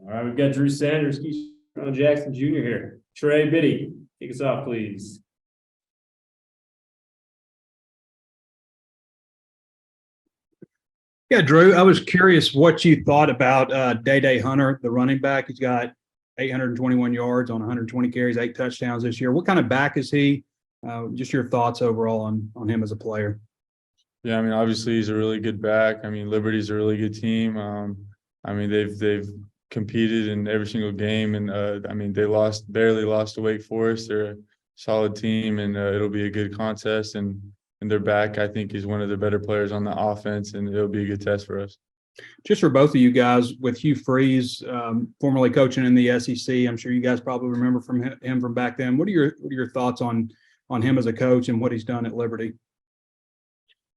All right, we've got Drew Sanders Ketron Jackson Jr. here. Trey Biddy, kick us off, please. Yeah, Drew, I was curious what you thought about Day Hunter, the running back. He's got 821 yards on 120 carries, 8 touchdowns this year. What kind of back is he? Just your thoughts overall on him as a player. Yeah, I mean, obviously he's a really good back. I mean, Liberty's a really good team. I mean, they've competed in every single game, and I mean, they barely lost to Wake Forest. They're a solid team, and it'll be a good contest. And their back, I think, is one of the better players on the offense, and it'll be a good test for us. Just for both of you guys, with Hugh Freeze, formerly coaching in the SEC, I'm sure you guys probably remember him from back then. What are your thoughts on him as a coach and what he's done at Liberty?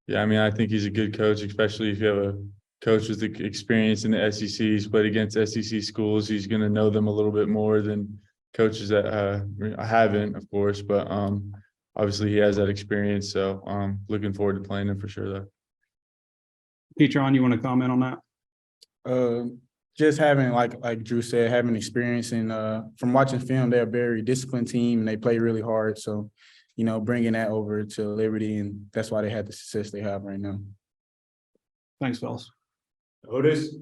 Yeah, I mean, I think he's a good coach, especially if you have a coach with experience in the SEC. He's played against SEC schools. He's going to know them a little bit more than coaches that haven't, of course. But obviously, he has that experience. So looking forward to playing him for sure, though. Ketron, you want to comment on that? Just having, like Drew said, having experience and from watching film, they're a very disciplined team and they play really hard. So, bringing that over to Liberty, and that's why they have the success they have right now. Thanks, fellas. Otis.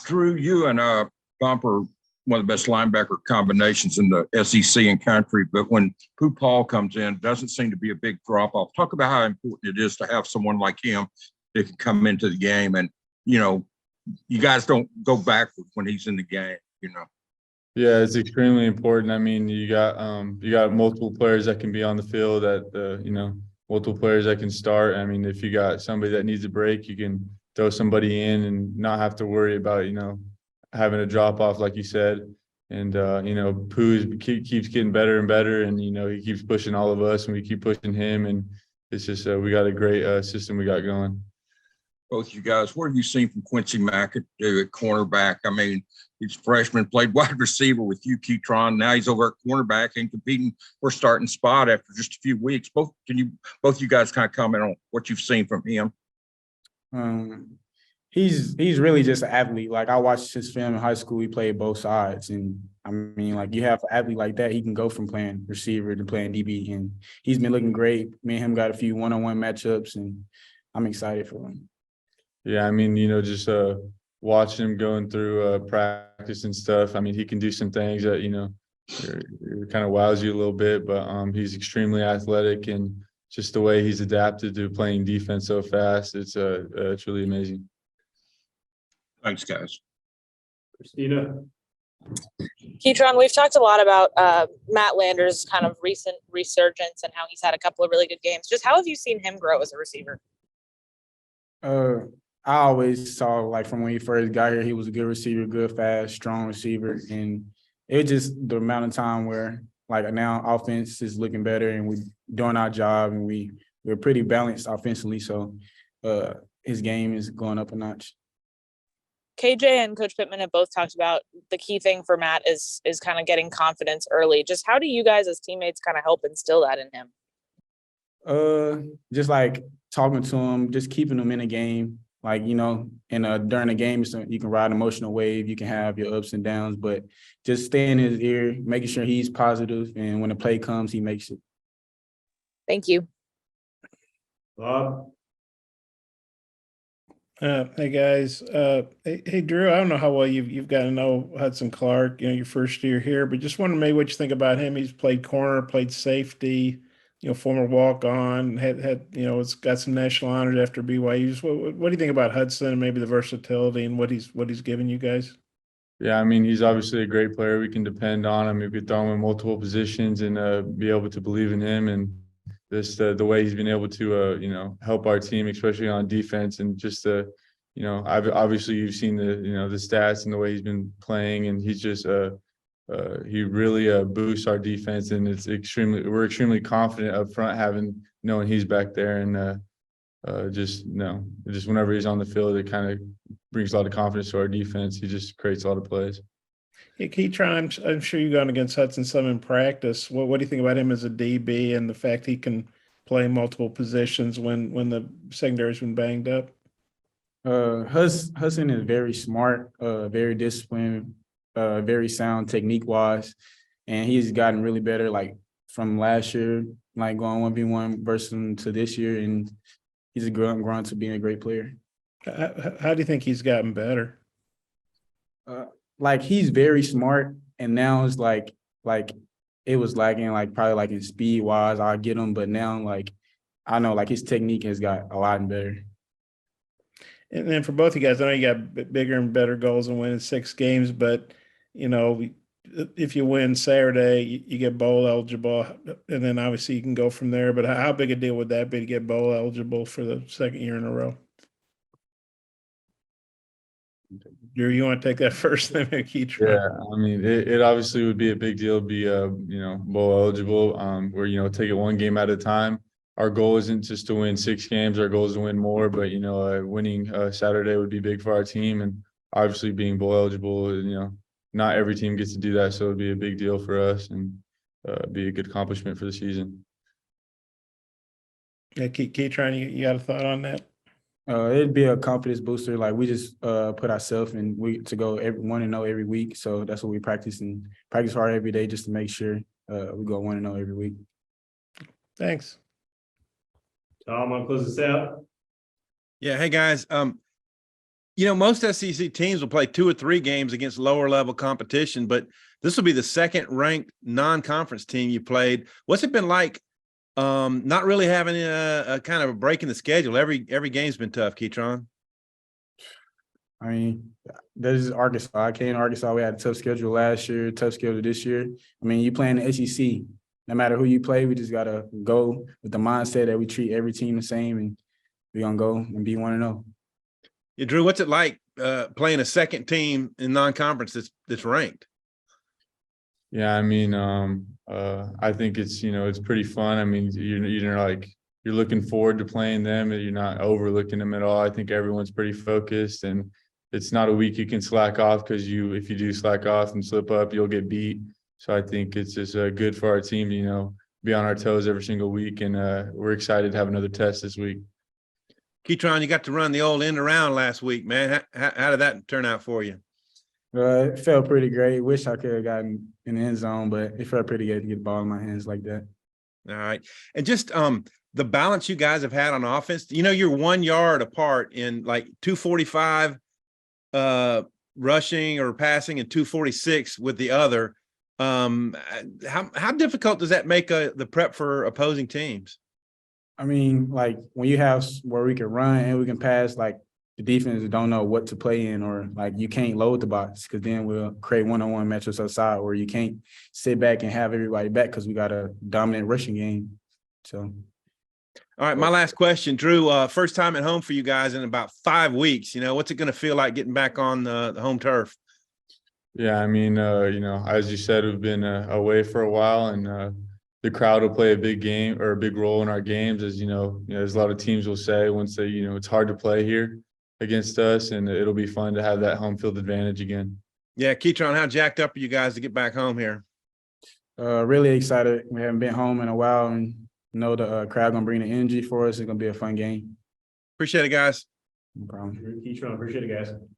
Drew, you and Bumper, one of the best linebacker combinations in the SEC and country, but when Pooh Paul comes in, doesn't seem to be a big drop-off. Talk about how important it is to have someone like him that can come into the game and, you guys don't go backward when he's in the game, Yeah, it's extremely important. I mean, you got multiple players that can be on the field multiple players that can start. I mean, if you got somebody that needs a break, you can throw somebody in and not have to worry about, having a drop off, like you said. And, Pooh keeps getting better and better. And, he keeps pushing all of us and we keep pushing him. And it's just, we got a great system we got going. Both you guys, what have you seen from Quincy McAdoo at cornerback? I mean, he's a freshman, played wide receiver with you, Ketron. Now he's over at cornerback and competing for a starting spot after just a few weeks. Both you guys kind of comment on what you've seen from him? He's really just an athlete. Like, I watched his film in high school. He played both sides. And, I mean, like, you have an athlete like that, he can go from playing receiver to playing DB. And he's been looking great. Me and him got a few one-on-one matchups, and I'm excited for him. Yeah, I mean, just watching him going through practice and stuff. I mean, he can do some things that, kind of wows you a little bit, but he's extremely athletic, and just the way he's adapted to playing defense so fast, it's really amazing. Thanks, guys. Christina. Ketron, we've talked a lot about Matt Lander's kind of recent resurgence and how he's had a couple of really good games. Just how have you seen him grow as a receiver? I always saw, like, from when he first got here, he was a good receiver, good, fast, strong receiver. And it was just the amount of time where, like, now offense is looking better and we're doing our job and we're pretty balanced offensively. So his game is going up a notch. KJ and Coach Pittman have both talked about the key thing for Matt is kind of getting confidence early. Just how do you guys as teammates kind of help instill that in him? Just like talking to him, just keeping him in a game. Like, during the game, you can ride an emotional wave, you can have your ups and downs, but just staying in his ear, making sure he's positive, and when the play comes, he makes it. Thank you. Bob. Hey guys. Hey Drew, I don't know how well you've got to know Hudson Clark, your first year here, but just wondering maybe what you think about him. He's played corner, played safety, former walk-on, had it's got some national honors after BYU. Just what do you think about Hudson and maybe the versatility and what he's given you guys? Yeah, I mean, he's obviously a great player. We can depend on him. We could throw him in multiple positions and be able to believe in him. And just the way he's been able to, help our team, especially on defense, and just obviously you've seen the stats and the way he's been playing, and he's just he really boosts our defense, and we're extremely confident up front knowing he's back there, and just whenever he's on the field, it kind of brings a lot of confidence to our defense. He just creates a lot of plays. Yeah, Ketron, I'm sure you've gone against Hudson some in practice. What do you think about him as a DB and the fact he can play multiple positions when the secondary's been banged up? Hudson is very smart, very disciplined, very sound technique wise, and he's gotten really better. Like from last year, like going 1v1 versus him to this year, and he's grown to being a great player. How do you think he's gotten better? Like he's very smart, and now it's like it was lacking like probably like in speed wise. I get him, but now like I know like his technique has got a lot better. And then for both you guys, I know you got bigger and better goals and winning 6 games, but you know, if you win Saturday, you get bowl eligible, and then obviously you can go from there. But how big a deal would that be to get bowl eligible for the 2nd year in a row? Drew, you want to take that first? Then keep trying. Yeah, I mean, it obviously would be a big deal to be, bowl eligible. We're, take it one game at a time. Our goal isn't just to win 6 games. Our goal is to win more, but, winning Saturday would be big for our team. And obviously being bowl eligible, not every team gets to do that. So it'd be a big deal for us and be a good accomplishment for the season. Yeah, keep trying. You got a thought on that? It'd be a confidence booster. Like we just put ourselves in to go 1-0 every week. So that's what we practice hard every day just to make sure we go 1-0 every week. Thanks. Tom, want to close this out? Yeah. Hey guys. Most SEC teams will play 2 or 3 games against lower level competition, but this will be the 2nd ranked non-conference team you played. What's it been like? Not really having a kind of a break in the schedule. Every game's been tough, Ketron. I mean, this is Arkansas. I came to Arkansas. We had a tough schedule last year, tough schedule this year. I mean, you play in the SEC. No matter who you play, we just got to go with the mindset that we treat every team the same, and we're going to go and be 1-0. Yeah, Drew, what's it like playing a 2nd team in non-conference that's ranked? Yeah, I mean, I think it's pretty fun. I mean, you're looking forward to playing them, and you're not overlooking them at all. I think everyone's pretty focused, and it's not a week you can slack off because if you do slack off and slip up, you'll get beat. So I think it's just good for our team to, be on our toes every single week, and we're excited to have another test this week. Ketron, you got to run the old end around last week, man. How did that turn out for you? It felt pretty great. Wish I could have gotten in the end zone, but it felt pretty good to get the ball in my hands like that. All right. And just the balance you guys have had on offense, you're 1 yard apart in like 245 rushing or passing and 246 with the other. How difficult does that make the prep for opposing teams? I mean, like when you have where we can run and we can pass, like the defense don't know what to play in, or like you can't load the box because then we'll create one-on-one matchups outside where you can't sit back and have everybody back because we got a dominant rushing game. So. All right, my last question, Drew, first time at home for you guys in about 5 weeks. What's it going to feel like getting back on the home turf? Yeah, I mean, as you said, we've been away for a while, and the crowd will play a big game or a big role in our games. As as a lot of teams will say once they, it's hard to play here against us, and it'll be fun to have that home field advantage again. Yeah, Ketron, how jacked up are you guys to get back home here? Really excited. We haven't been home in a while, and the crowd gonna bring the energy for us. It's gonna be a fun game. Appreciate it, guys. No problem. Ketron, appreciate it, guys.